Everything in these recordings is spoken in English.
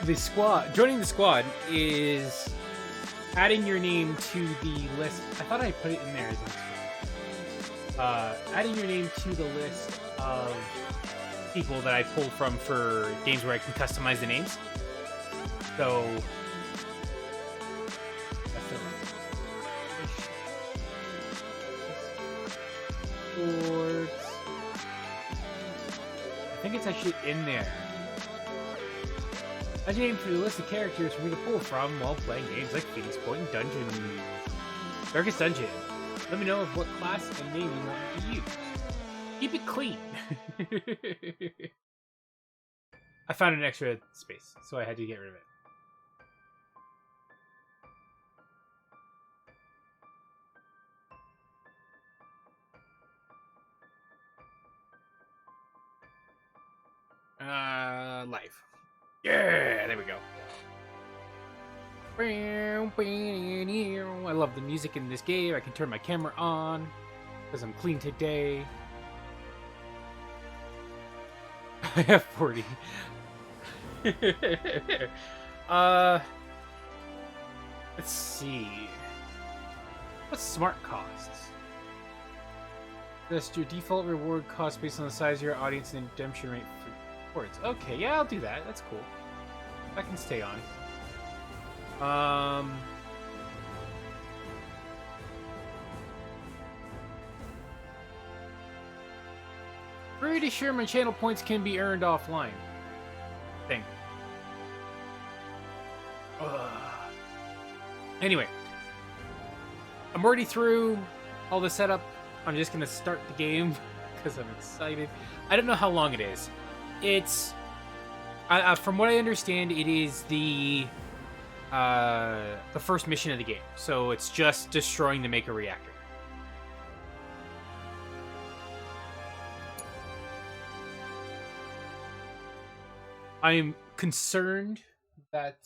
the squad, joining the squad is adding your name to the list. I thought I put it in there as adding your name to the list of people that I pulled from for games where I can customize the names. So that's the I think it's actually in there. I named for the list of characters for me to pull from while playing games like Phoenix Point and Darkest Dungeon. Let me know of what class and name you want to use. Keep it clean. I found an extra space, so I had to get rid of it. Life. Yeah, there we go. I love the music in this game. I can turn my camera on because I'm clean today. I have 40. Let's see. What's smart costs? Just your default reward cost based on the size of your audience and redemption rate for rewards. Okay, yeah, I'll do that. That's cool. I can stay on. Pretty sure my channel points can be earned offline. Thing. Anyway, I'm already through all the setup. I'm just gonna start the game because I'm excited. I don't know how long it is. It's from what I understand, it is the first mission of the game, so it's just destroying the Maker reactor. I'm concerned that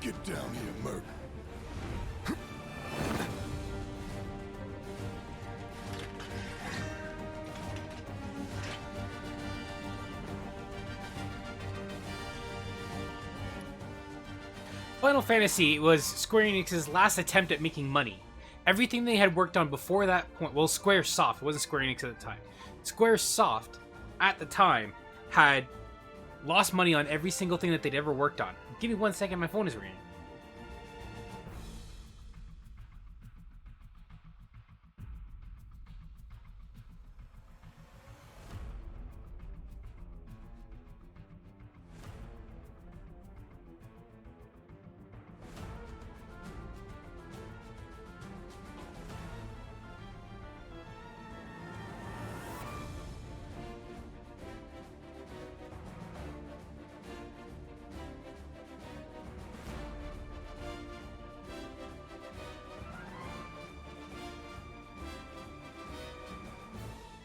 Get down here, Merc. Final Fantasy was Square Enix's last attempt at making money. Everything they had worked on before that point, well, Squaresoft, it wasn't Square Enix at the time. Squaresoft, at the time, had lost money on every single thing that they'd ever worked on. Give me 1 second, my phone is ringing.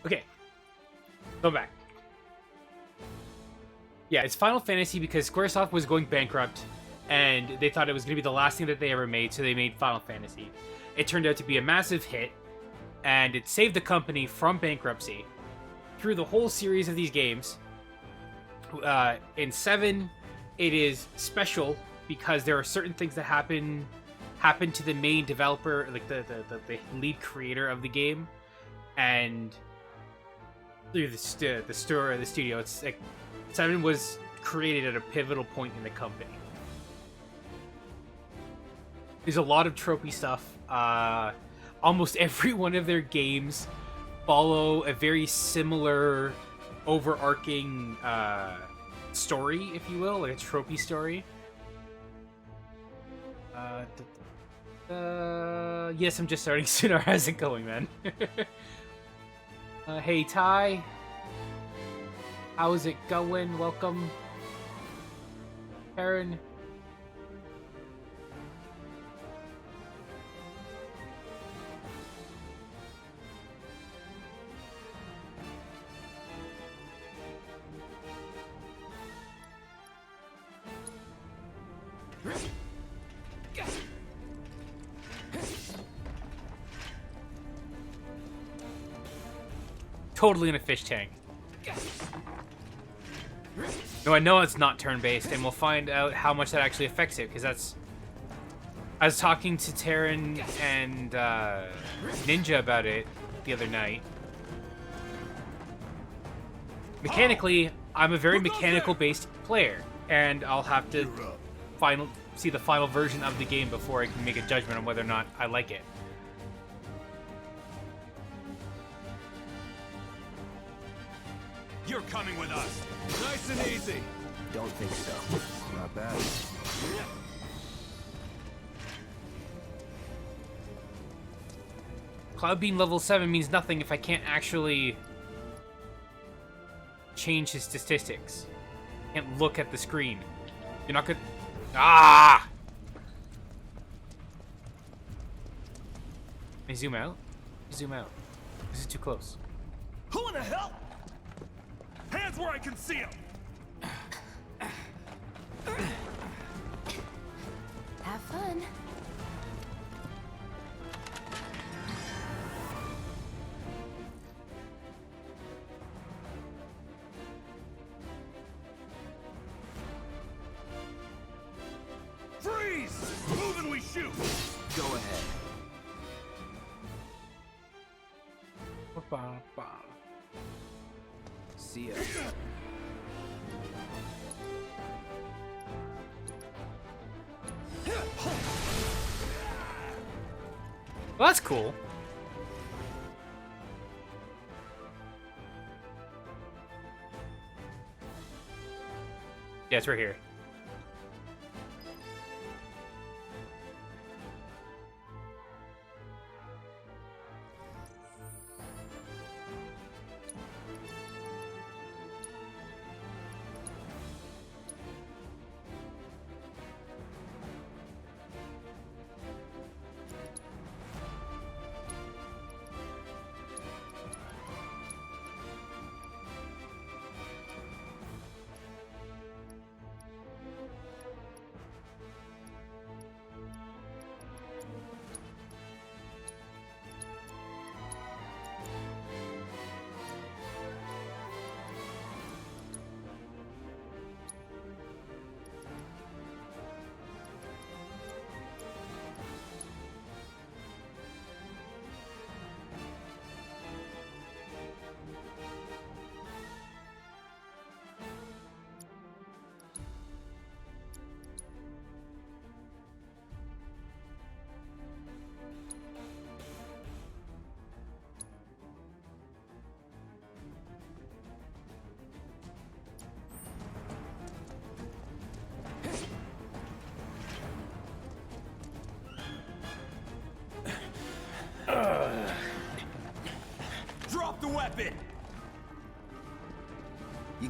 Okay, go back. Yeah, it's Final Fantasy because Squaresoft was going bankrupt, and they thought it was going to be the last thing that they ever made, so they made Final Fantasy. It turned out to be a massive hit, and it saved the company from bankruptcy. Through the whole series of these games, in 7, it is special because there are certain things that happen to the main developer, like the lead creator of the game, and through the studio. It's like 7 was created at a pivotal point in the company. There's a lot of tropey stuff. Almost every one of their games follow a very similar overarching story, if you will, like a tropey story. Yes, I'm just starting soon. How's it going, man? Hey, Ty. How's it going? Welcome. Karen. Totally in a fish tank. No, I know it's not turn-based, and we'll find out how much that actually affects it, because that's... I was talking to Taryn and Ninja about it the other night. Mechanically, I'm a very mechanical-based player, and I'll have to see the final version of the game before I can make a judgment on whether or not I like it. You're coming with us. Nice and easy. Don't think so. Not bad. Cloud being level 7 means nothing if I can't actually change his statistics. Can't look at the screen. You're not gonna... Ah! Can I zoom out? Zoom out. This is too close. Who in the hell? Hands where I can see them. Have fun. Freeze! Move and we shoot. Go ahead. See ya. Well, that's cool. Yeah, it's right here.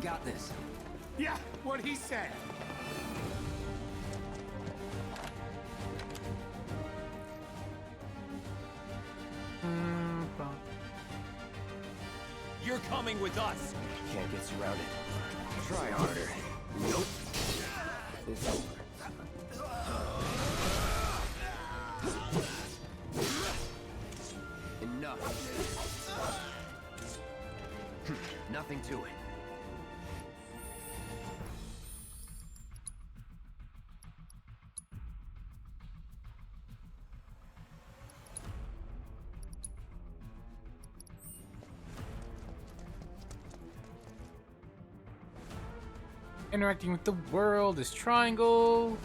got this. Yeah, what he said. You're coming with us. Can't get surrounded. Try harder. Nope. It's over. Enough. Nothing to it. Interacting with the world is triangle.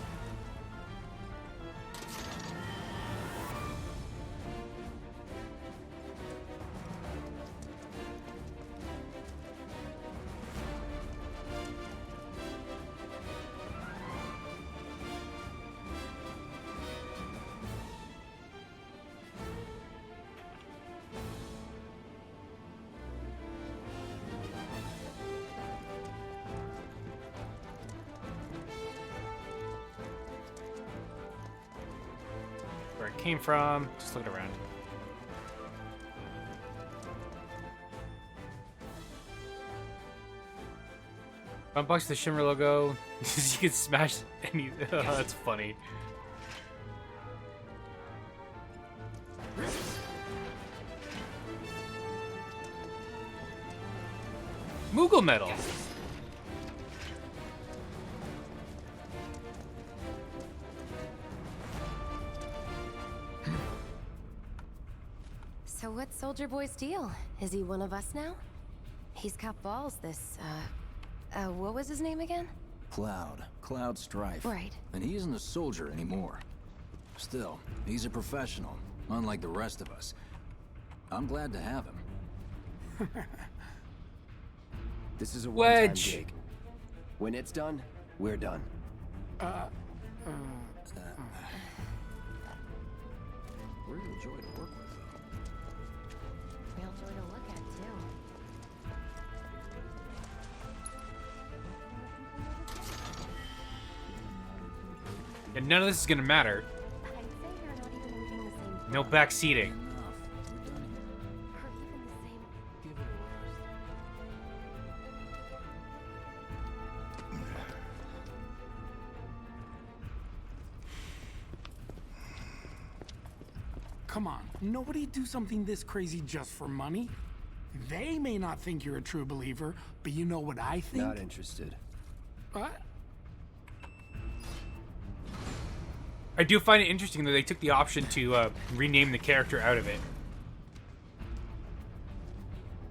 Where it came from. Just looking around. Unbox the Shimmer logo. You can smash any. Oh, that's funny. Moogle medal. So what's Soldier Boy's deal? Is he one of us now? He's got balls, this, what was his name again? Cloud Strife. Right. And he isn't a soldier anymore. Still, he's a professional, unlike the rest of us. I'm glad to have him. This is a one-time Wedge. gig. When it's done, we're done. We're a joy to work with, though. Real joy to look at, too. And none of this is gonna matter. I'd say you're not even reading the same No book, back seating. Enough. We're done here. or even the same. Give it a rest. Come on, nobody do something this crazy just for money. They may not think you're a true believer, but you know what I think? Not interested. What? I do find it interesting that they took the option to rename the character out of it.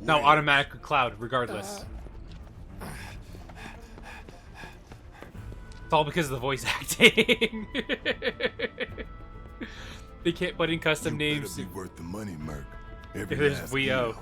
No, automatic Cloud, regardless. It's all because of the voice acting. They can't put in custom You names. better be worth the money, Merc. Every If there's last VO. deal.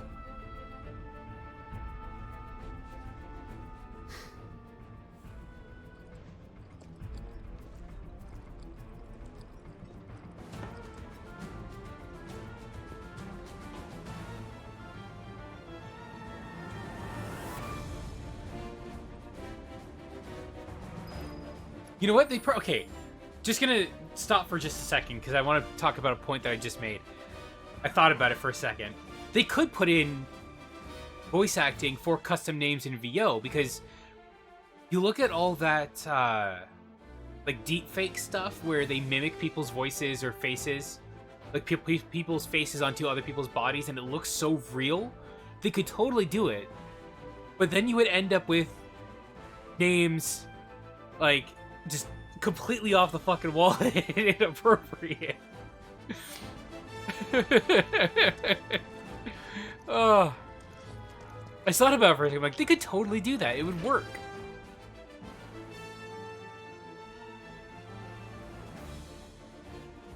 You know what? Okay, just gonna stop for just a second because I want to talk about a point that I just made. I thought about it for a second. They could put in voice acting for custom names in VO because you look at all that like deep fake stuff where they mimic people's voices or faces, like people's faces onto other people's bodies, and it looks so real. They could totally do it, but then you would end up with names like just completely off the fucking wall and inappropriate. Oh, I thought about it for a second. Like, they could totally do that. It would work.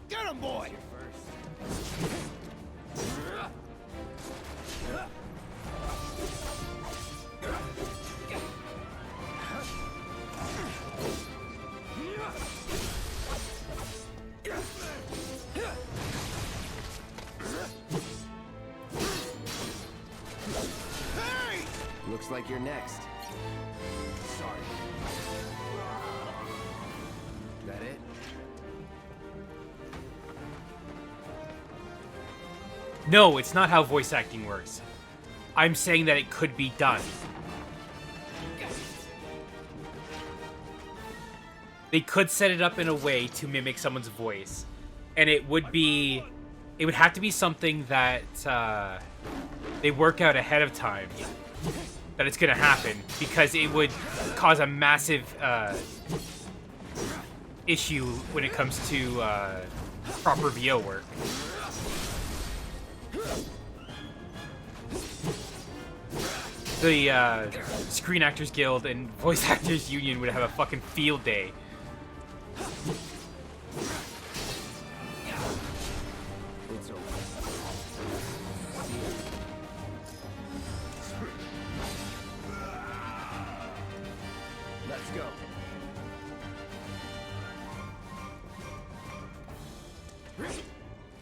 Get him, boy! Looks like you're next. No, it's not how voice acting works. I'm saying that it could be done. They could set it up in a way to mimic someone's voice. And it would have to be something that they work out ahead of time that it's going to happen, because it would cause a massive issue when it comes to proper VO work. The Screen Actors Guild and Voice Actors Union would have a fucking field day. It's over. Let's go.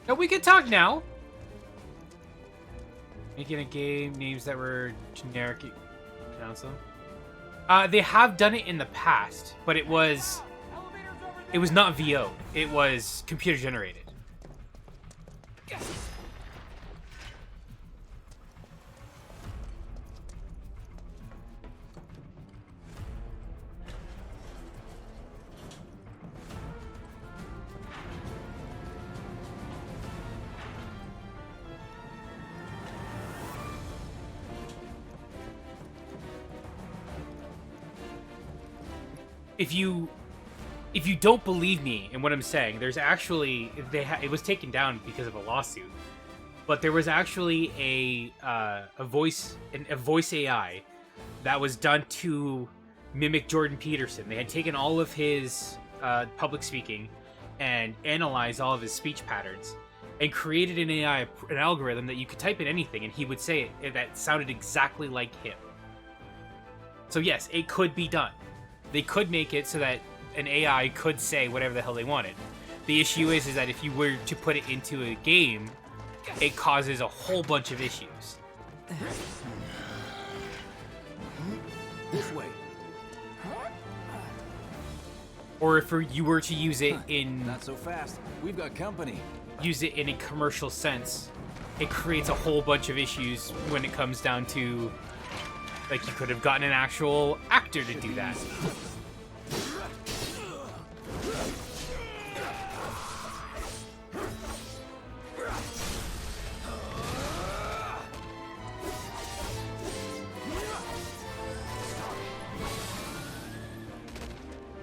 No, we can talk now. Making a game, names that were generic council. They have done it in the past, but it was not VO. It was computer generated. If you don't believe me in what I'm saying, there's actually it was taken down because of a lawsuit, but there was actually a voice AI that was done to mimic Jordan Peterson. They had taken all of his public speaking and analyzed all of his speech patterns and created an algorithm that you could type in anything and he would say it that sounded exactly like him. So yes, it could be done. They could make it so that an AI could say whatever the hell they wanted. The issue is that if you were to put it into a game, it causes a whole bunch of issues. This way. Or if you were to use it in Not so fast. We've got company. use it in a commercial sense, it creates a whole bunch of issues when it comes down to, like, you could have gotten an actual actor to do that.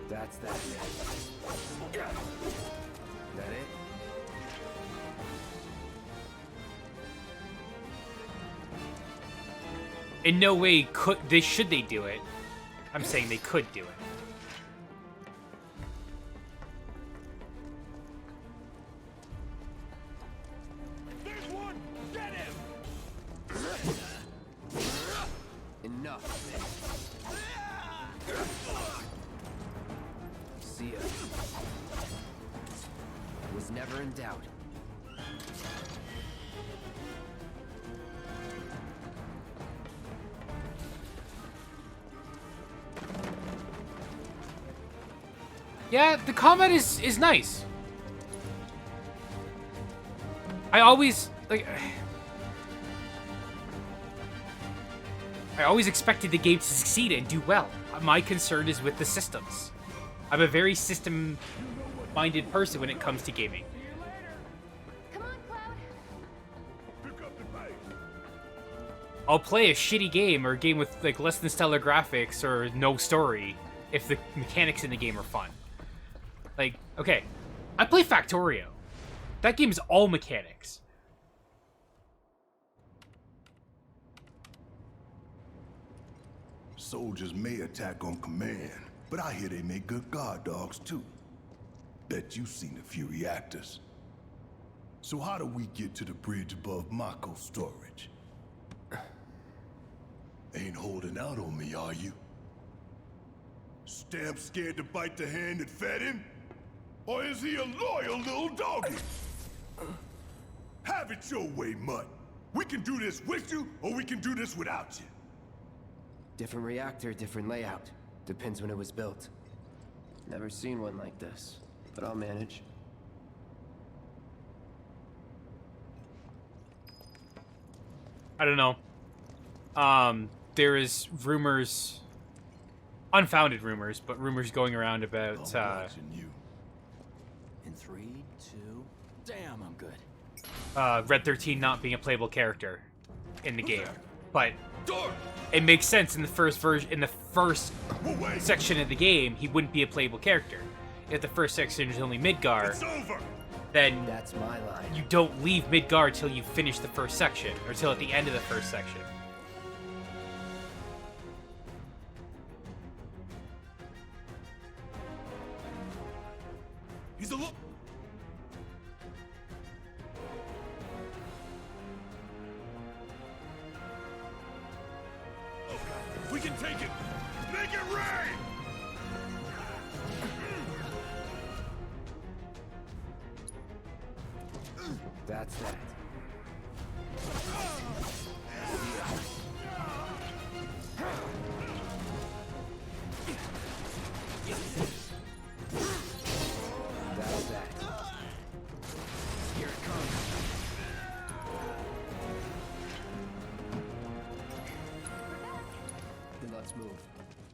That's that. That it? In no way should they do it. I'm saying they could do it. Enough. See ya. Was never in doubt. Yeah, the combat is nice. I always expected the game to succeed and do well. My concern is with the systems. I'm a very system-minded person when it comes to gaming. Come on, Cloud. I'll play a shitty game or a game with like less than stellar graphics or no story if the mechanics in the game are fun. Like, okay, I play Factorio. That game is all mechanics. Soldiers may attack on command, but I hear they make good guard dogs too. Bet you've seen a few reactors. So how do we get to the bridge above Mako storage? Ain't holding out on me, are you? Stamp scared to bite the hand that fed him? Or is he a loyal little doggy? Have it your way, Mutt. We can do this with you, or we can do this without you. Different reactor, different layout. Depends when it was built. Never seen one like this, but I'll manage. I don't know. There is rumors, unfounded rumors, but rumors going around about watching you. In 3, 2... Damn, I'm good. Red 13 not being a playable character in the game, but Door! it makes sense in the first version. In the first Wait! section of the game, he wouldn't be a playable character. If the first section is only Midgar, It's over! then That's my line. you don't leave Midgar till you finish the first section, or till at the end of the first section. He's a look. We can take it! Make it rain! That's that. That's that. Here it comes. Then let's move.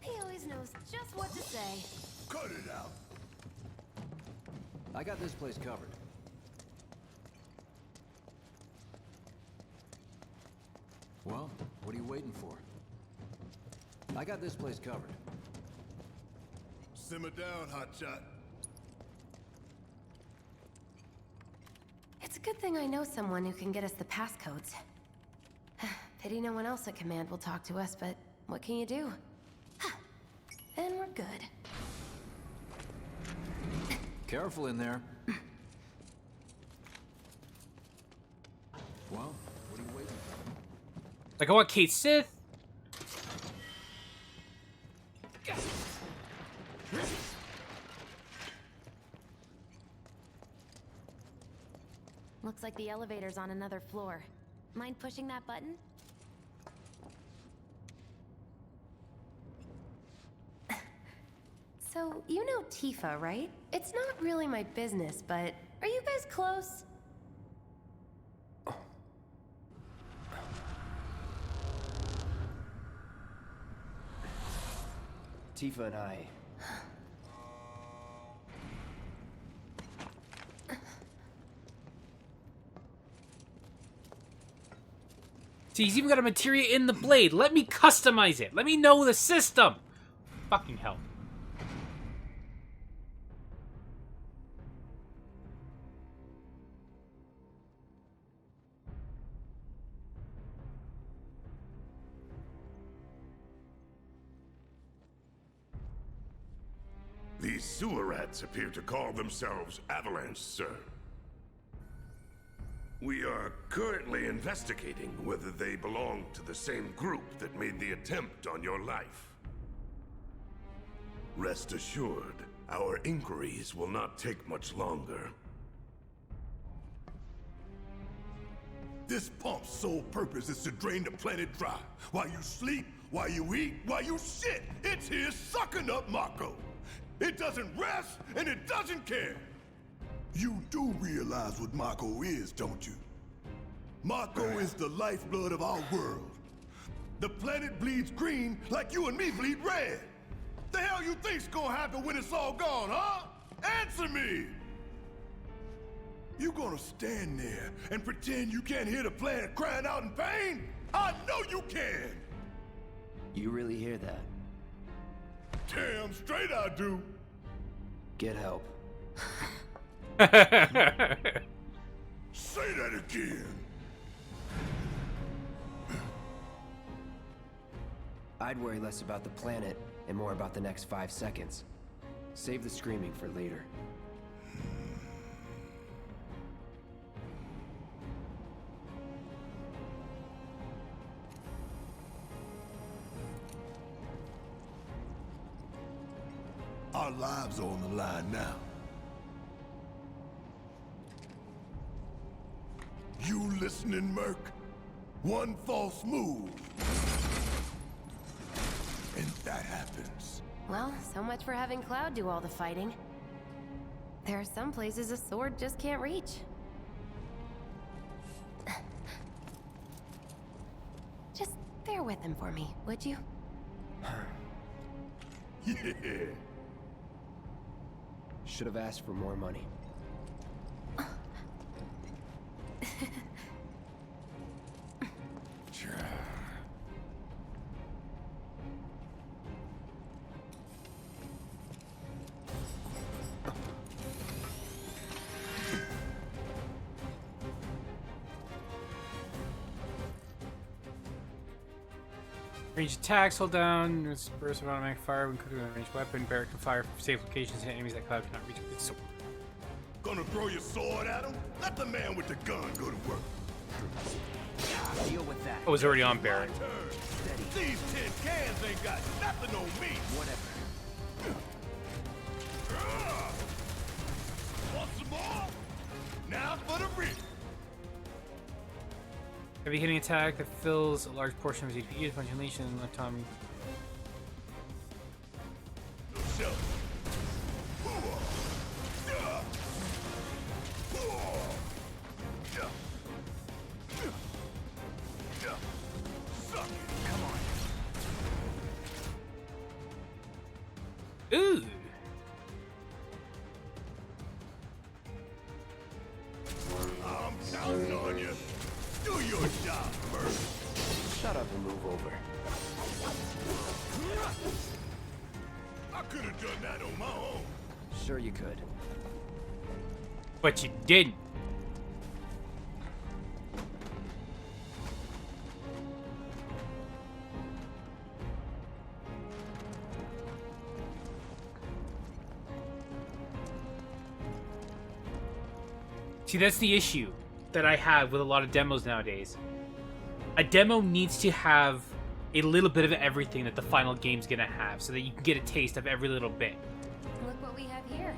He always knows just what to say. Cut it out! I got this place covered. Well, what are you waiting for? I got this place covered. Simmer down, hotshot. It's a good thing I know someone who can get us the passcodes. Pity no one else at command will talk to us, but what can you do? Then we're good. Careful in there. Well, what are you waiting for? Like, I want Kate Sith. Looks like the elevator's on another floor. Mind pushing that button? So, you know Tifa, right? It's not really my business, but are you guys close? Tifa and I. See, he's even got a materia in the blade. Let me customize it. Let me know the system. Fucking hell. These sewer rats appear to call themselves Avalanche, sir. We are currently investigating whether they belong to the same group that made the attempt on your life. Rest assured, our inquiries will not take much longer. This pump's sole purpose is to drain the planet dry. While you sleep, while you eat, while you shit, it's here sucking up Mako. It doesn't rest, and it doesn't care. You do realize what Mako is, don't you? Mako is the lifeblood of our world. The planet bleeds green like you and me bleed red. The hell you think's gonna happen when it's all gone, huh? Answer me! You gonna stand there and pretend you can't hear the planet crying out in pain? I know you can! You really hear that? Damn straight I do. Get help. Say that again. I'd worry less about the planet and more about the next 5 seconds. Save the screaming for later. Our lives are on the line now. You listening, Merc? One false move. And that happens. Well, so much for having Cloud do all the fighting. There are some places a sword just can't reach. with him for me, would you? Yeah. Should have asked for more money. Range attacks, hold down. It's burst of automatic fire when cooking with a ranged weapon. Barrack can fire from safe locations and enemies that cloud cannot reach with its sword. Gonna throw your sword at him? Let the man with the gun go to work. Deal with that. Oh, it was already on Barrack. My turn. These tin cans ain't got nothing on me. Whatever. Want some more? Now for the rip. Heavy hitting attack that fills a large portion of his HP. Punch unleash and let Tom. No shelf. Suck it. Come on. Ooh. I'm counting on you. Do your job first. Shut up and move over. I could have done that on my own. Sure you could. But you didn't. See, that's the issue that I have with a lot of demos nowadays. A demo needs to have a little bit of everything that the final game's gonna have, so that you can get a taste of every little bit. Look what we have here.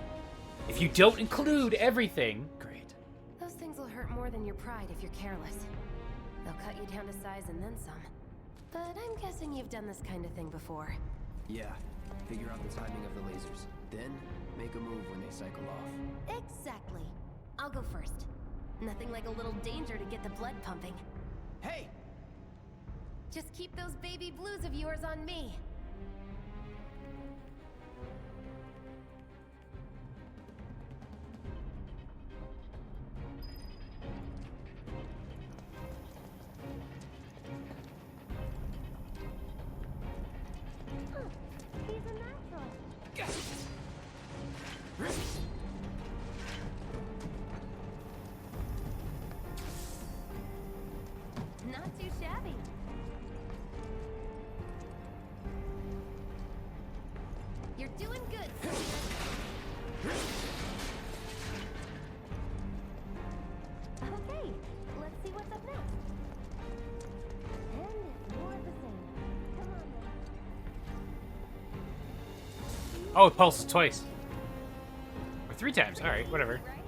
If you don't include everything, Great. Those things will hurt more than your pride if you're careless. They'll cut you down to size and then some. But I'm guessing you've done this kind of thing before. Yeah. Figure out the timing of the lasers. Then, make a move when they cycle off. Exactly. I'll go first. Nothing like a little danger to get the blood pumping. Hey! Just keep those baby blues of yours on me. He's a natural. Not too shabby. You're doing good, okay, let's see what's up next. And it's more of the same. Come on then. oh, it pulses twice. Or 3 times. Alright, whatever. Right?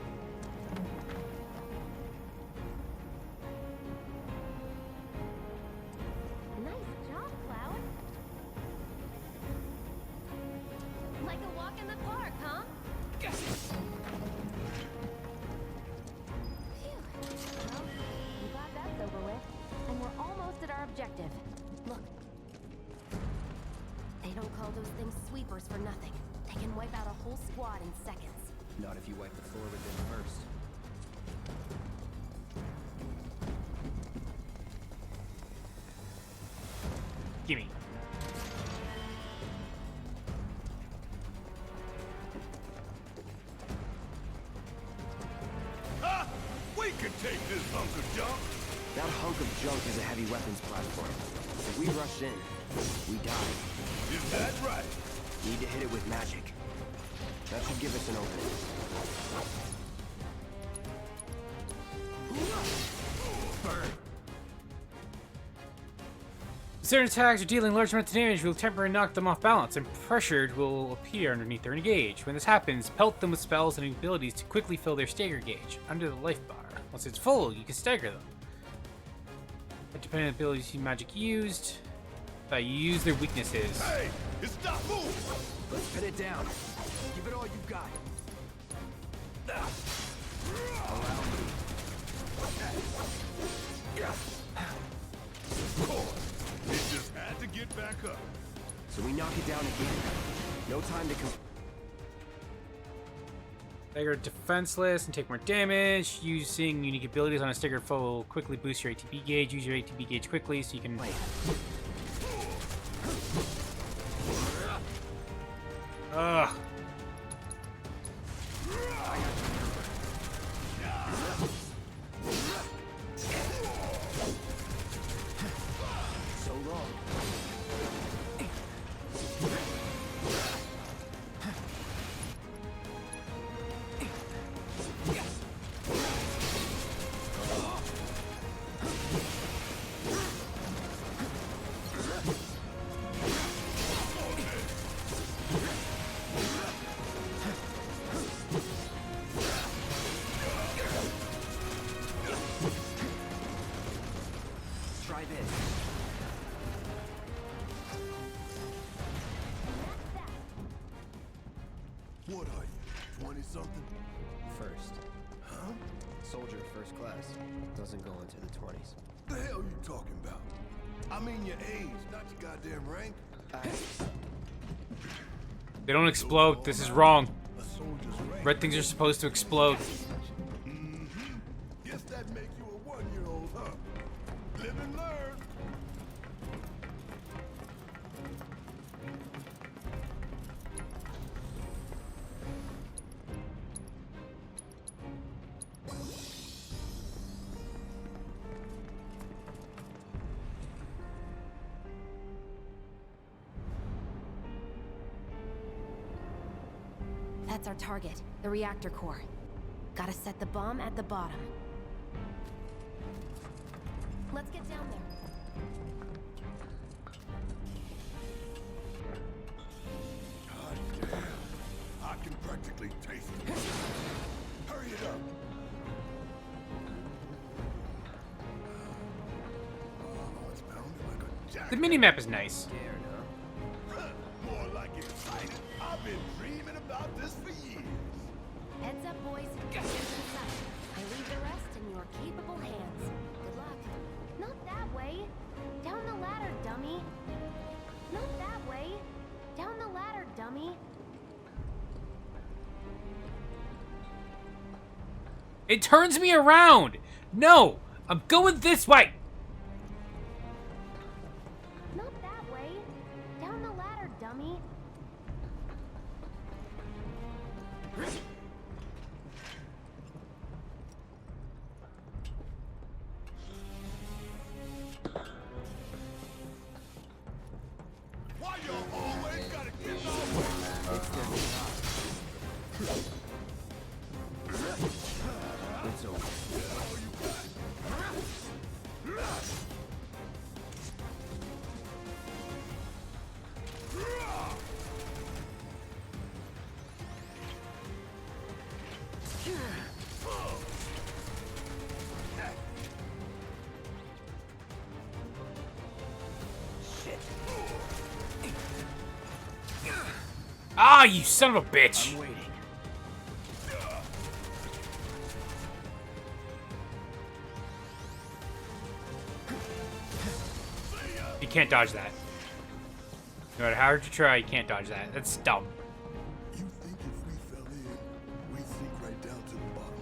Nice job, Cloud. Like a walk in the park, huh? Phew. Well, I'm glad that's over with. And we're almost at our objective. Look. They don't call those things sweepers for nothing. They can wipe out a whole squad in seconds. Not if you wipe the floor with them first. Gimme. Ha! We can take this hunk of junk. That hunk of junk is a heavy weapons platform. If we rush in, we die. Is that right? Need to hit it with magic. That should give us an opening. Burn! Certain attacks are dealing large amounts of damage will temporarily knock them off balance, and pressured will appear underneath their gauge. When this happens, pelt them with spells and abilities to quickly fill their stagger gauge under the life bar. Once it's full, you can stagger them. But depending on the abilities and magic used, you use their weaknesses. Hey, it's not moving. Let's pin it down. Give it all you've got. Allow me. It just had to get back up. So we knock it down again. No time to Stagger defenseless and take more damage. Using unique abilities on a staggered foe will quickly boost your ATB gauge. Use your ATB gauge quickly so you can... Ugh. so long. Try this. What are you, 20-something? First. Huh? Soldier first class. Doesn't go into the 20s. The hell you talking about? I mean your age, not your goddamn rank. They don't explode. This is wrong. A soldier's rank. Red things are supposed to explode. Guess that makes you a 1-year-old, huh? Live and learn. That's our target, the reactor core. Gotta set the bomb at the bottom. Let's get down there. God damn. I can practically taste it. Hurry it up. Oh, it's pounding like a jack. The minimap is nice. Scared, huh? More like excited. I've been dreaming about this for years. Heads up, boys. Get inside. I leave the rest in your capable hands. Good luck. Not that way. Down the ladder, dummy. Not that way. Down the ladder, dummy. It turns me around. No, I'm going this way. Not that way. Down the ladder, dummy. Why you always gotta get off? It's over. Ah, you son of a bitch. I'm waiting. You can't dodge that. No matter how hard you try, you can't dodge that. That's dumb. You think if we fell in, we'd sink right down to the bottom?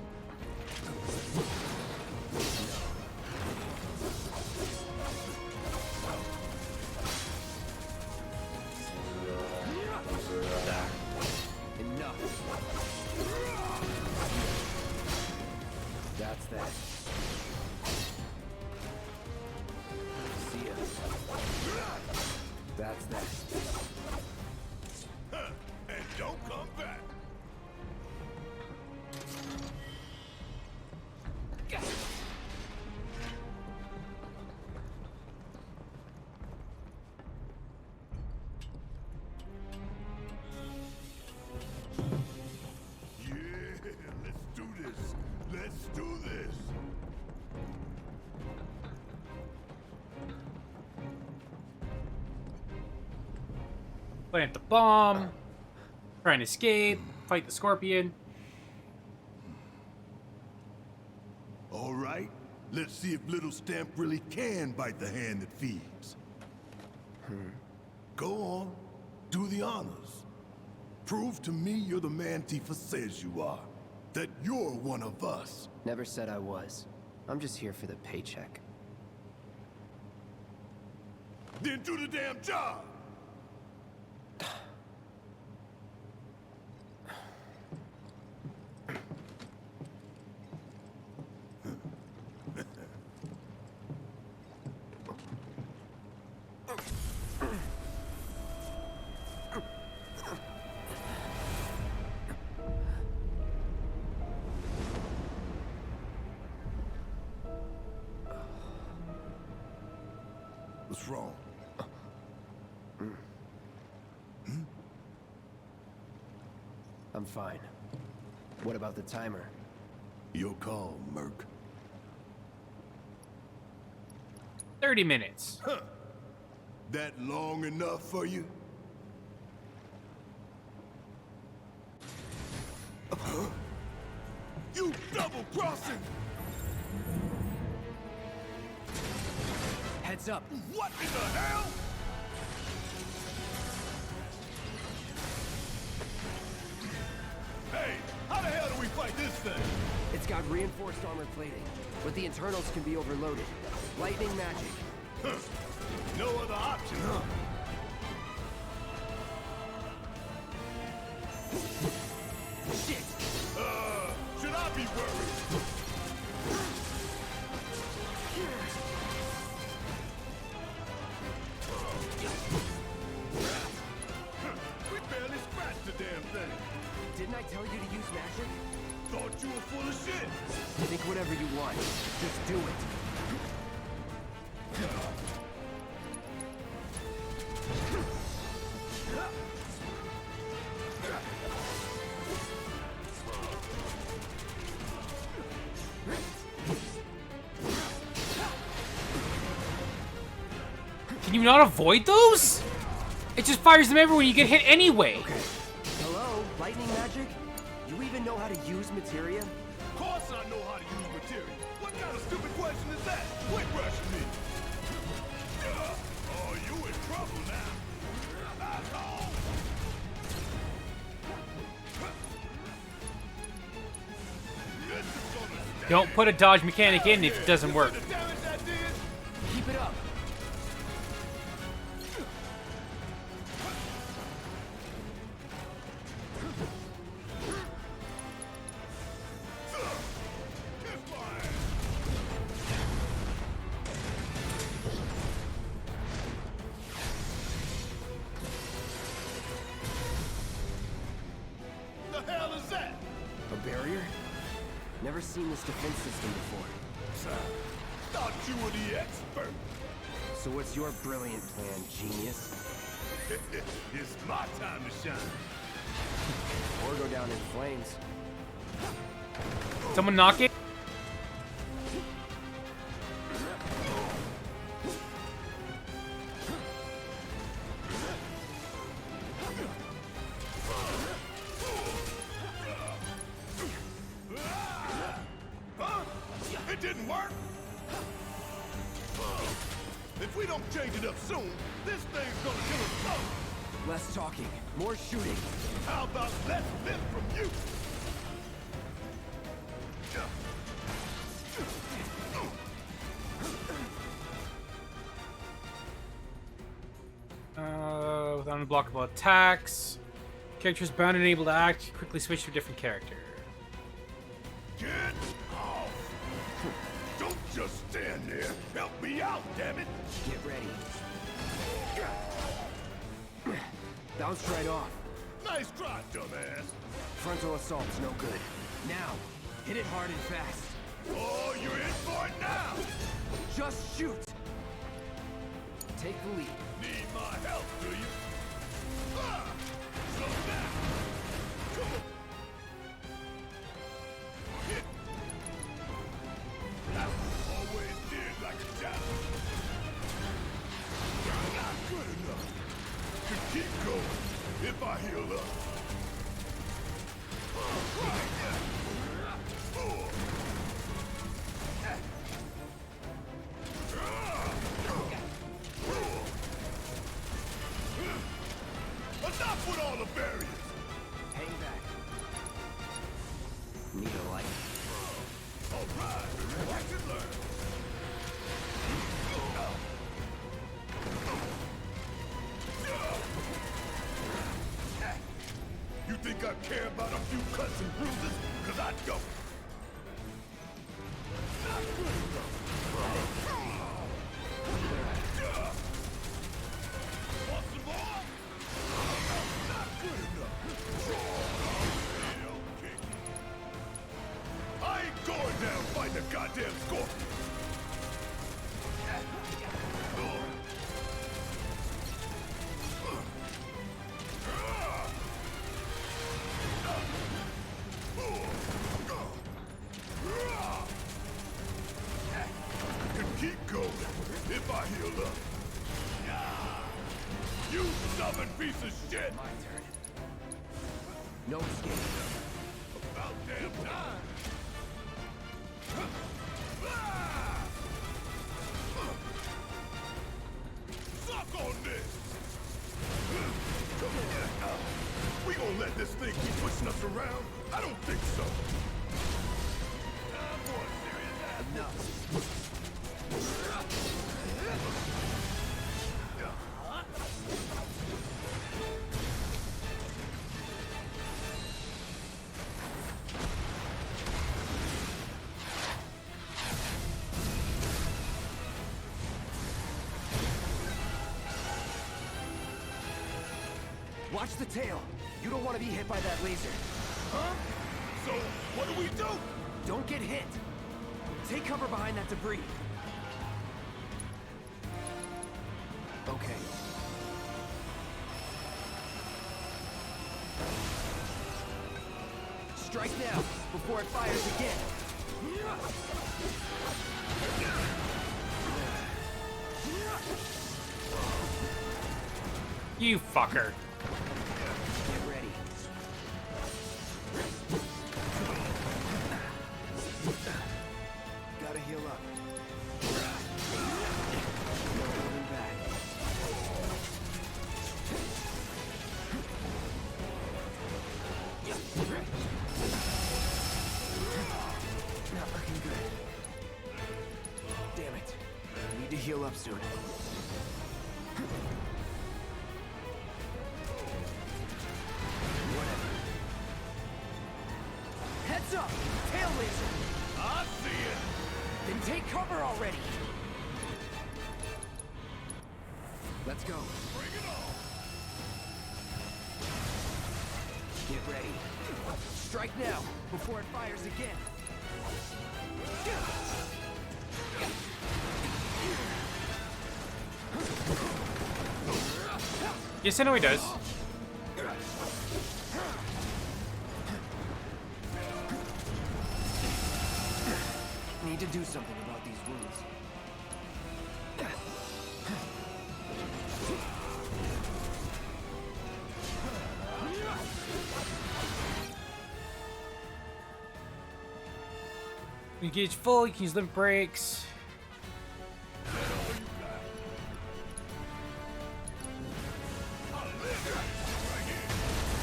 Enough. That's that. See ya. That's that. And don't come back. Yeah, let's do this. Let's do this. Plant the bomb. Try and escape. Fight the scorpion. All right, let's see if little Stamp really can bite the hand that feeds. Go on. Do the honors. Prove to me you're the man Tifa says you are. That you're one of us. Never said I was. I'm just here for the paycheck. Then do the damn job! What's wrong? I'm fine. What about the timer? Your call, Merc. 30 minutes. That long enough for you? You double-crossing! Heads up! What in the hell? Hey, how the hell do we fight this thing? It's got reinforced armor plating, but the internals can be overloaded. Lightning magic. Huh. No other option, huh? Shit! Should I be worried? We barely scratched the damn thing. Didn't I tell you to use magic? Thought you were full of shit. Think whatever you want. Just do it. Can you not avoid those? It just fires them everywhere when you get hit anyway. Okay. Hello, lightning magic? You even know how to use materia? Of course I know how to use material. What kind of stupid question is that? Quit rushing me. Oh, you in trouble now. Asshole. This is gonna stay. Don't put a dodge mechanic in if it doesn't work. The damage I did? Keep it up. Kiss my ass. The hell is that? A barrier? Never seen this defense system before. Thought you were the expert. So what's your brilliant plan, genius? It's my time to shine. Or go down in flames. Someone knock it? Huh? It didn't work? If we don't change it up soon, this thing's gonna kill us both. Less talking, more shooting. How about less this from you? With unblockable attacks. Characters bound and able to act, quickly switch to a different character. Get off! Don't just stand there. Help me out, damn it! Get ready. Bounced right off. Nice try, dumbass. Frontal assault's no good. Now, hit it hard and fast. Oh, you're in for it now! Just shoot! Take the lead. Need my help, do you? Ah! Slow down! Come on! Hit! That always did like a job. Not good enough. Could keep going if I heal up. You think I care about a few cuts and bruises? Cause I don't. Not good enough. Want some more? Not good enough. Hell kick. I ain't going down fighting a goddamn scorpion. Can keep going if I heal up. You stubborn piece of shit! My turn. No escape. About damn time! Suck on this! We gonna let this thing keep pushing us around? I don't think so. More serious ass. Enough. Watch the tail. You don't want to be hit by that laser. Huh? So, what do we do? Don't get hit. Take cover behind that debris. Okay. Strike now, before it fires again. You fucker. Get ready. Gotta heal up. No holding back. Not looking good. Damn it. I need to heal up soon. Whatever. Heads up! Tail laser! I see it! Then take cover already! Let's go. Bring it on! Get ready. Strike now, before it fires again. Yes, I know he does. Need to do something about these wounds. Engage full, you can use limp breaks.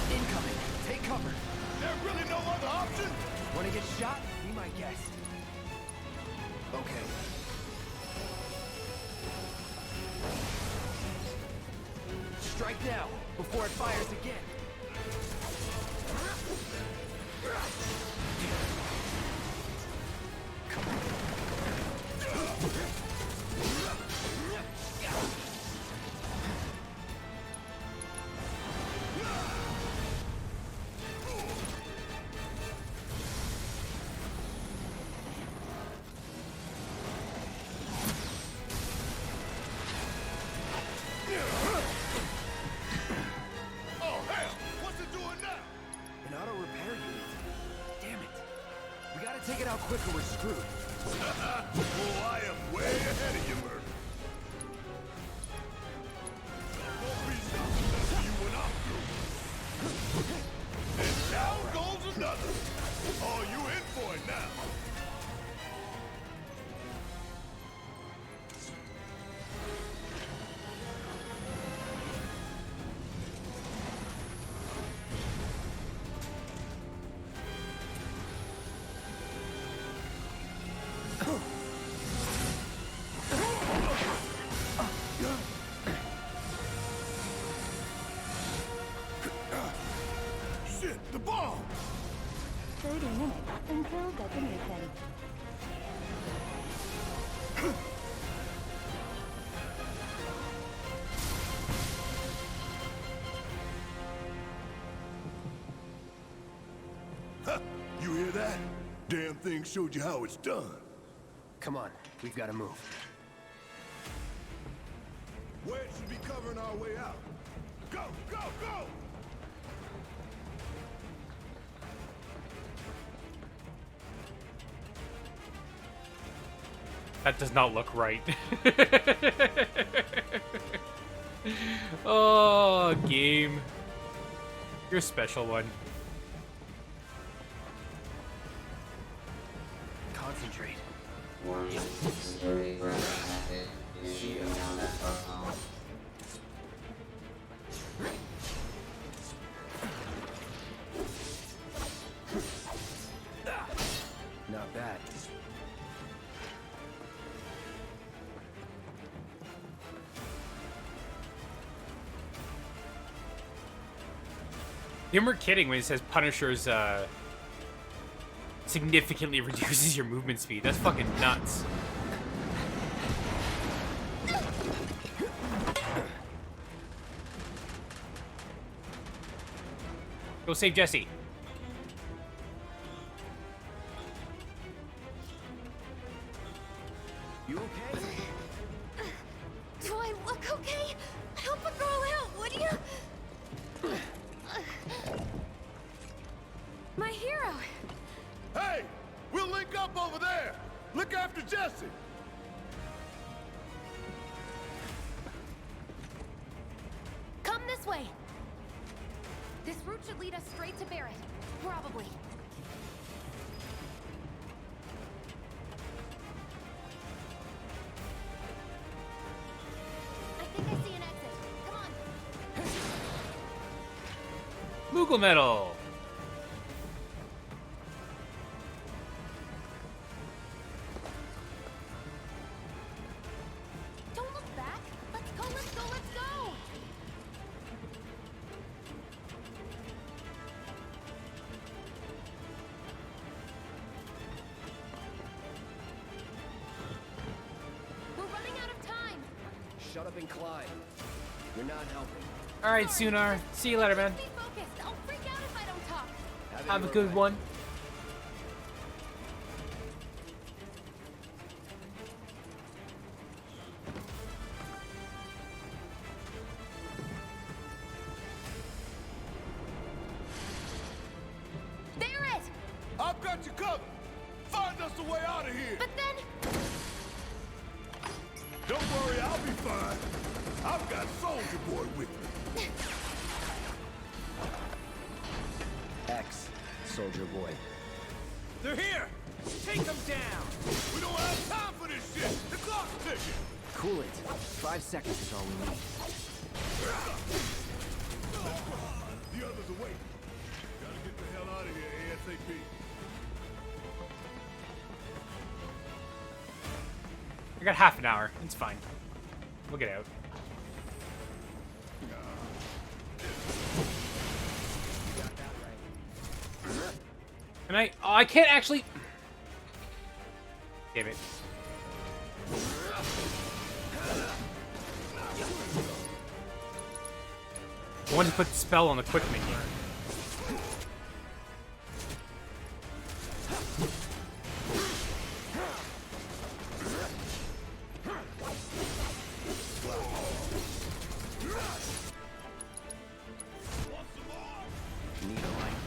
Incoming. Take cover. There really no other option? Wanna get shot? Be my guest. Okay. Strike now, before it fires again. Oh, hell! What's it doing now? An auto repair unit. Damn it. We gotta take it out quick or we're screwed. Oh, I am way ahead of you, Murph. Won't be nothing left for you when I'm through. And down goes another. Oh, you in for it now. Shit, the bomb! 30 minutes until detonation. Huh, you hear that? Damn thing showed you how it's done. Come on, we've got to move. Wedge should be covering our way out. Go, go, go! That does not look right. Oh, game. You're a special one. Concentrate. Not bad. You weren't kidding when he says Punisher's significantly reduces your movement speed. That's fucking nuts. Go save Jesse. You okay? Do I look okay? Help a girl out, would you? My hero. Hey! We'll link up over there! Look after Jesse! Come this way. This route should lead us straight to Barrett. Probably. I think I see an exit. Come on. Moogle Metal. Don't look back. Let's go, let's go, let's go. We're running out of time. Shut up and climb. You're not helping. All right, Sunar. See you later, man. Stay focused. I'll freak out if I don't talk. Have a good one. Barrett! I've got you covered! Find us a way out of here! But then... Don't worry, I'll be fine. I've got Soldier Boy with me. X, Soldier Boy. They're here! Take them down! We don't have time for this shit! The clock's ticking! Cool it. 5 seconds is all we need. The others are waiting. Gotta get the hell out of here ASAP. I got half an hour. It's fine. We'll get out. And oh, I can't actually. Damn it. I wanted to put the spell on the quick menu. Need a light.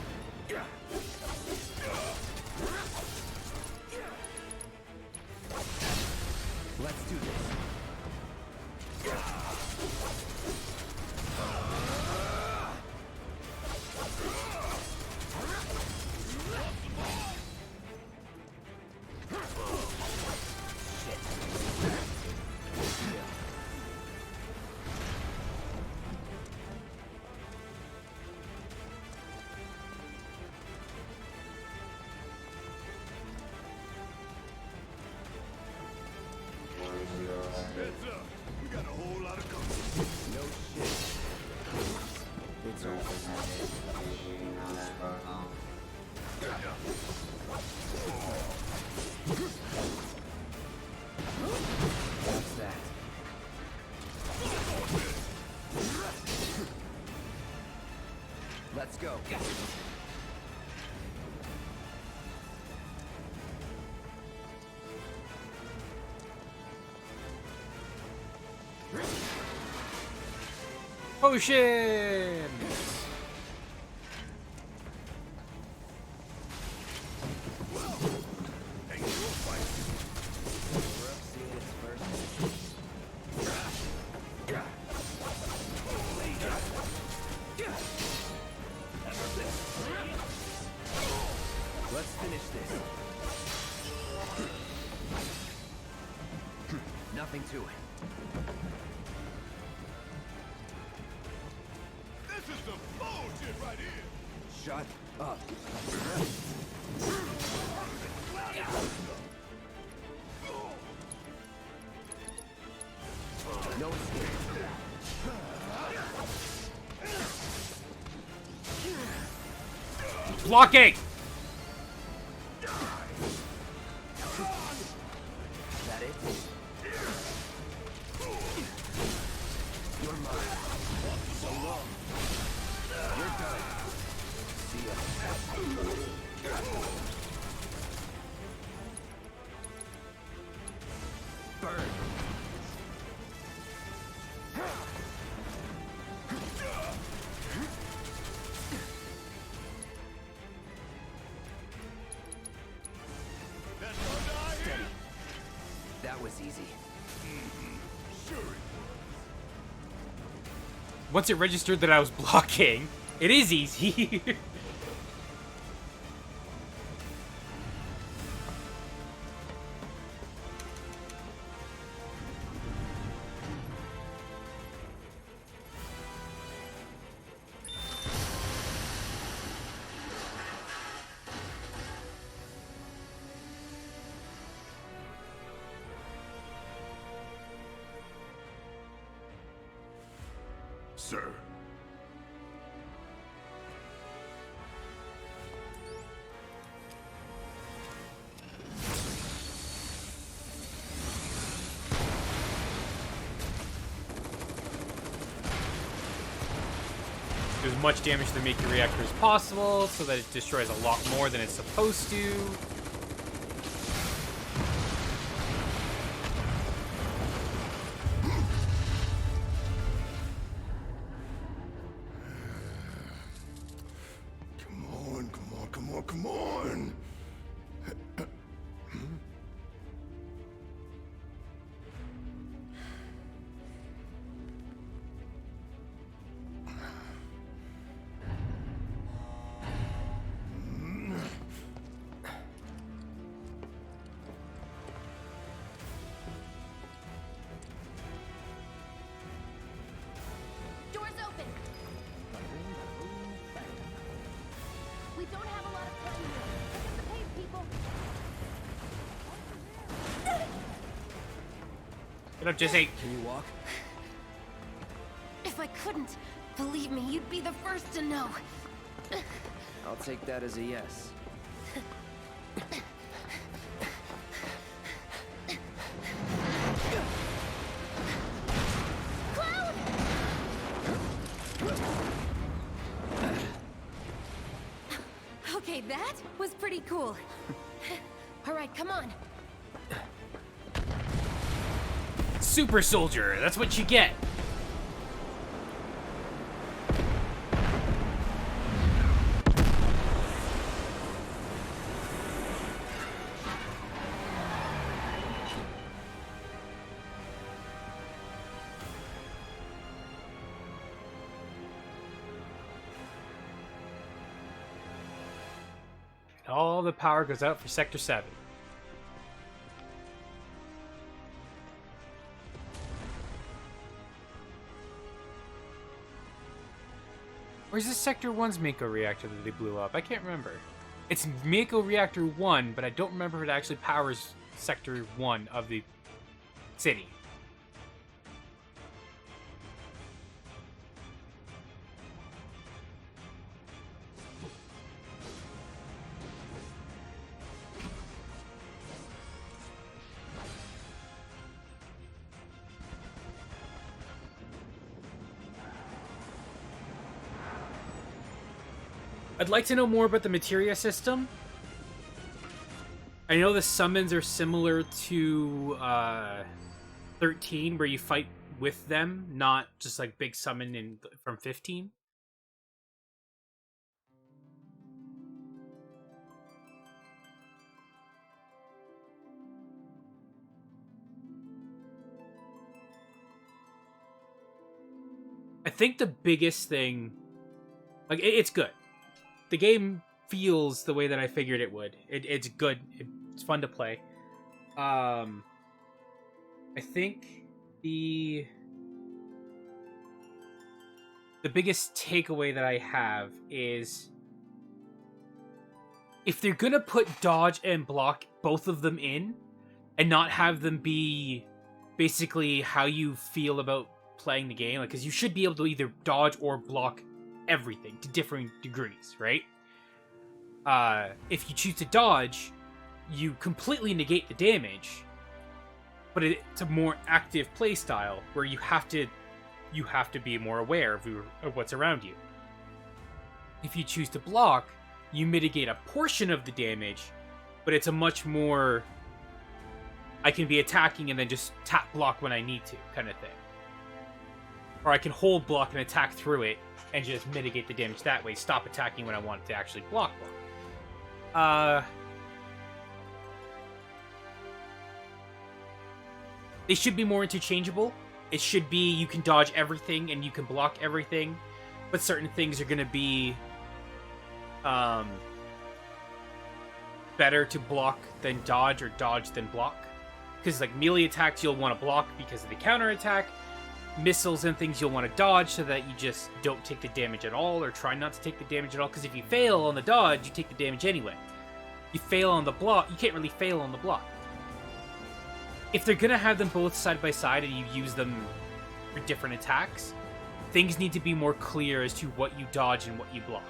Let's do this. Heads up. We got a whole lot of company. No shit. It's over. What's that? Let's go. Potion! Let's finish this. Nothing to it. This is some bullshit right here. Shut up. No escape. Blocking! Is that it? You're mine. So long. You're done. See ya. Burn. Steady. That was easy. Once it registered that I was blocking, it is easy. Sir. Do as much damage to the Make Your Reactor as possible so that it destroys a lot more than it's supposed to. Come on, come on, come on, come on. Doors open. We don't have a lot of time here. Pick up the pace, people. Get up, Jesse. Can you walk? If I couldn't, believe me, you'd be the first to know. I'll take that as a yes. Cloud! Okay, that was pretty cool. All right, come on. Super Soldier, that's what you get. All the power goes out for Sector 7. Where's this Sector 1's Mako reactor that they blew up? I can't remember. It's Mako Reactor 1, but I don't remember if it actually powers Sector 1 of the city. I'd like to know more about the materia system. I know the summons are similar to 13, where you fight with them, not just like big summon from 15. I think the biggest thing, like, it's good. The game feels the way that I figured it would. It's good. It's fun to play. I think the biggest takeaway that I have is if they're gonna put dodge and block both of them in and not have them be basically how you feel about playing the game, like, because you should be able to either dodge or block everything to differing degrees, right? If you choose to dodge, you completely negate the damage, but it's a more active play style where you have to be more aware of what's around you. If you choose to block, you mitigate a portion of the damage, but it's a much more I can be attacking and then just tap block when I need to kind of thing. Or I can hold block and attack through it and just mitigate the damage that way. Stop attacking when I want to actually block. They should be more interchangeable. It should be you can dodge everything and you can block everything, but certain things are going to be better to block than dodge, or dodge than block. Because like melee attacks you'll want to block because of the counter attack. Missiles and things you'll want to dodge so that you just don't take the damage at all, or try not to take the damage at all, because if you fail on the dodge, you take the damage anyway. You fail on the block, you can't really fail on the block. If they're gonna have them both side by side and you use them for different attacks, things need to be more clear as to what you dodge and what you block.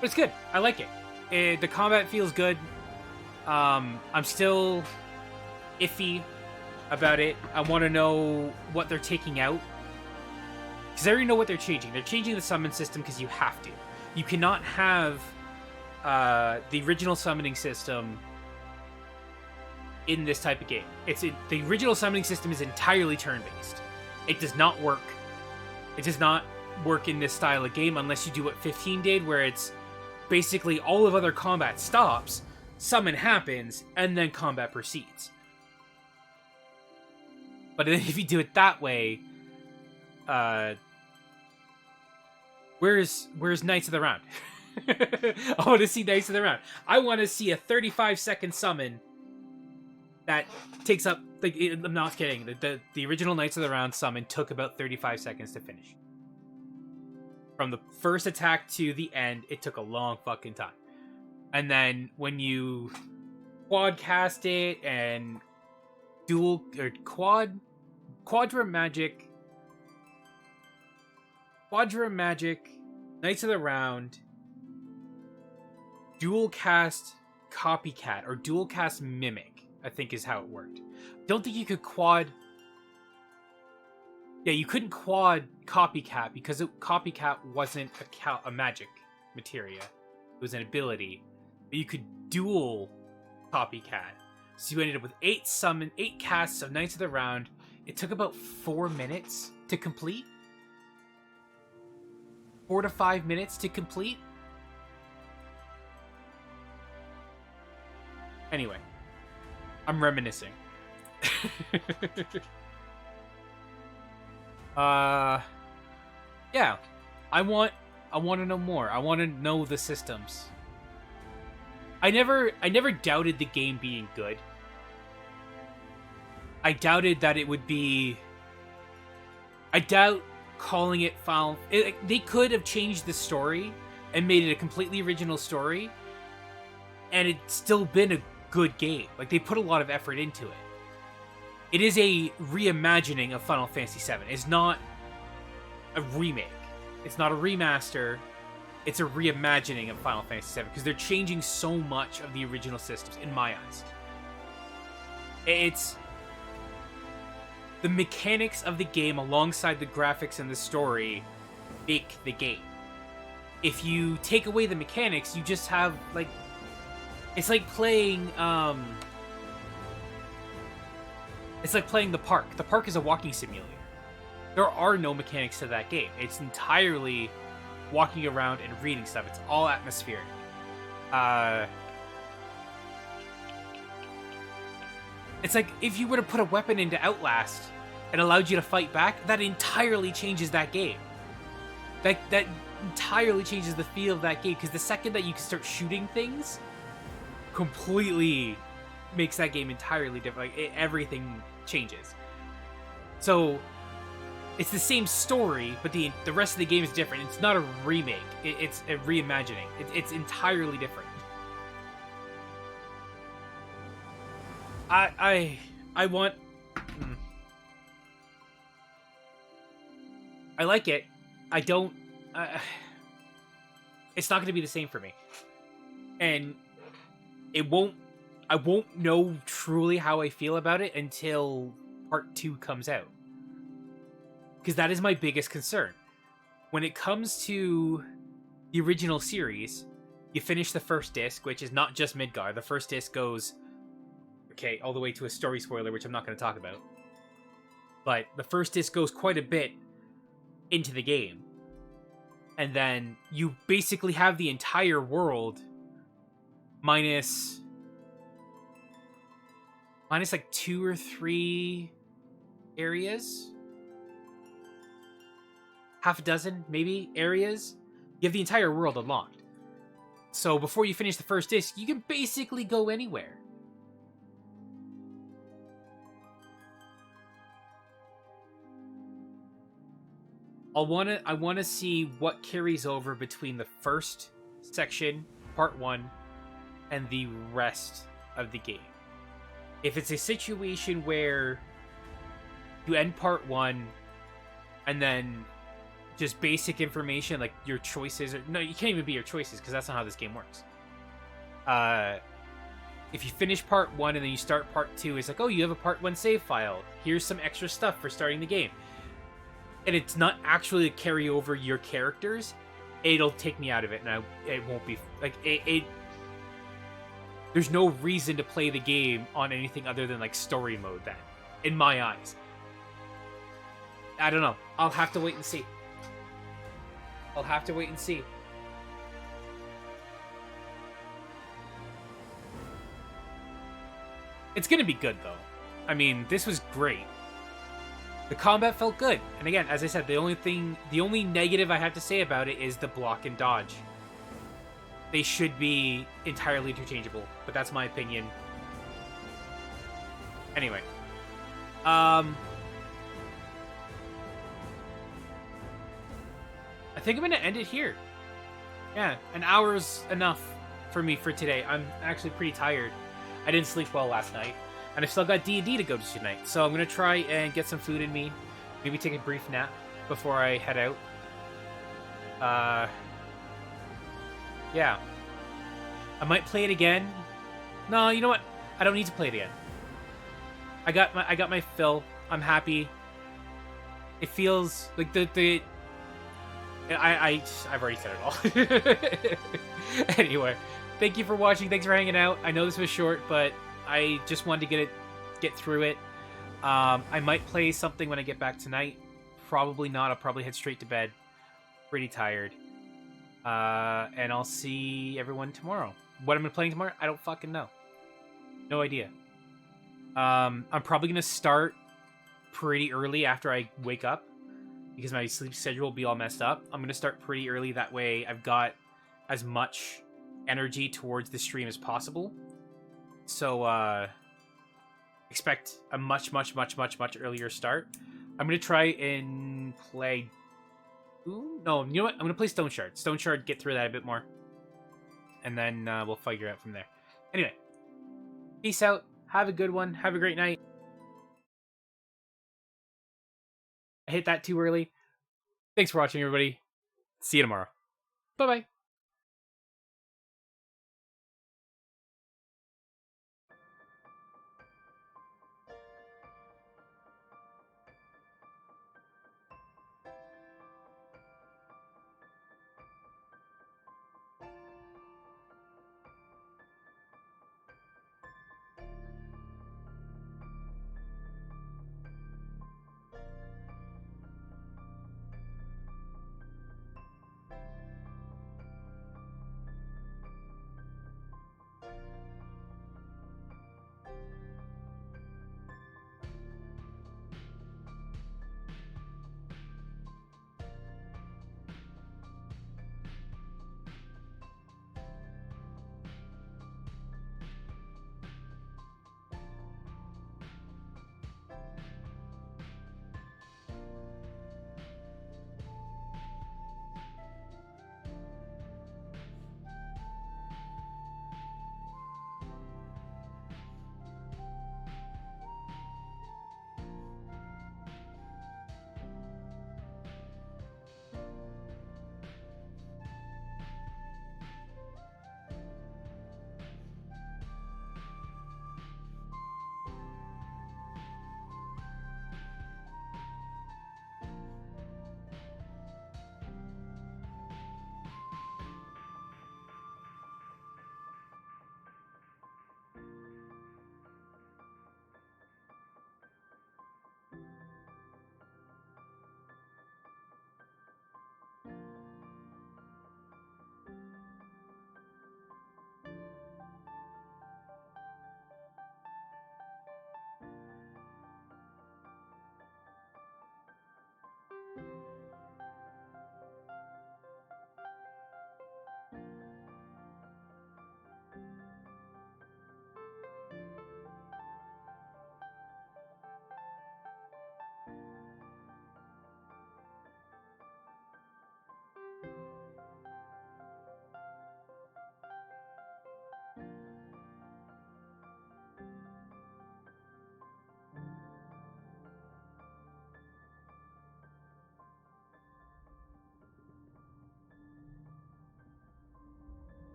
But it's good. I like it. The combat feels good. I'm still iffy about it. I want to know what they're taking out, because I already know what they're changing. They're changing the summon system because you have to. You cannot have the original summoning system in this type of game. The original summoning system is entirely turn-based. It does not work. It does not work in this style of game unless you do what 15 did, where it's basically all of other combat stops, summon happens, and then combat proceeds. But if you do it that way, where's Knights of the Round? I want to see Knights of the Round. I want to see a 35-second summon that takes up, like, I'm not kidding, the original Knights of the Round summon took about 35 seconds to finish. From the first attack to the end, it took a long fucking time. And then when you quadcast it and Quadra Magic, Knights of the Round, dual cast Copycat, or dual cast Mimic, I think is how it worked. Don't think you could quad. Yeah, you couldn't quad Copycat because Copycat wasn't a magic materia. It was an ability. But you could dual Copycat. So you ended up with 8 casts of Knights of the Round. It took about 4 minutes to complete. 4 to 5 minutes to complete. Anyway, I'm reminiscing. Yeah, I want to know more. I want to know the systems. I never doubted the game being good. I doubted that it would be. I doubt calling it Final. They could have changed the story and made it a completely original story, and it's still been a good game. Like, they put a lot of effort into it. It is a reimagining of Final Fantasy VII. It's not a remake. It's not a remaster. It's a reimagining of Final Fantasy VII, because they're changing so much of the original systems, in my eyes. the mechanics of the game alongside the graphics and the story make the game. If you take away the mechanics, you just have, like, it's like playing the park. The park is a walking simulator. There are no mechanics to that game. It's entirely walking around and reading stuff. It's all atmospheric. It's like if you were to put a weapon into Outlast and allowed you to fight back, that entirely changes that game. That entirely changes the feel of that game, because the second that you can start shooting things, completely makes that game entirely different. Like, everything changes. So it's the same story, but the rest of the game is different. It's not a remake. It's a reimagining. It's entirely different. I want... I like it. I don't... it's not going to be the same for me. And it won't... I won't know truly how I feel about it until Part 2 comes out. Because that is my biggest concern. When it comes to the original series, you finish the first disc, which is not just Midgar. The first disc goes... okay, all the way to a story spoiler, which I'm not going to talk about. But the first disc goes quite a bit into the game. And then you basically have the entire world minus like 2 or 3 areas. Half a dozen, maybe, areas. You have the entire world unlocked. So before you finish the first disc, you can basically go anywhere. I want to see what carries over between the first section, part 1, and the rest of the game. If it's a situation where you end part 1 and then just basic information like your choices, or no, you can't even be your choices because that's not how this game works. If you finish part 1 and then you start part 2, it's like, oh, you have a part 1 save file. Here's some extra stuff for starting the game. And it's not actually to carry over your characters, it'll take me out of it, and it won't be like it. There's no reason to play the game on anything other than like story mode. Then, in my eyes, I don't know. I'll have to wait and see. I'll have to wait and see. It's gonna be good though. I mean, this was great. The combat felt good. And again, as I said, the only negative I have to say about it is the block and dodge. They should be entirely interchangeable, but that's my opinion. Anyway. I think I'm going to end it here. Yeah, an hour's enough for me for today. I'm actually pretty tired. I didn't sleep well last night. And I've still got D&D to go to tonight. So I'm going to try and get some food in me. Maybe take a brief nap before I head out. Yeah. I might play it again. No, you know what? I don't need to play it again. I got my fill. I'm happy. It feels like I've already said it all. Anyway, thank you for watching. Thanks for hanging out. I know this was short, but I just wanted to get through it. I might play something when I get back tonight. Probably not. I'll probably head straight to bed. Pretty tired. And I'll see everyone tomorrow. What I'm playing tomorrow, I don't fucking know. No idea. I'm probably going to start pretty early after I wake up, because my sleep schedule will be all messed up. I'm going to start pretty early. That way I've got as much energy towards the stream as possible. So, expect a much earlier start. I'm going to try and play... Ooh, no, you know what? I'm going to play Stone Shard. Stone Shard, get through that a bit more. And then we'll figure out from there. Anyway, peace out. Have a good one. Have a great night. I hit that too early. Thanks for watching, everybody. See you tomorrow. Bye-bye.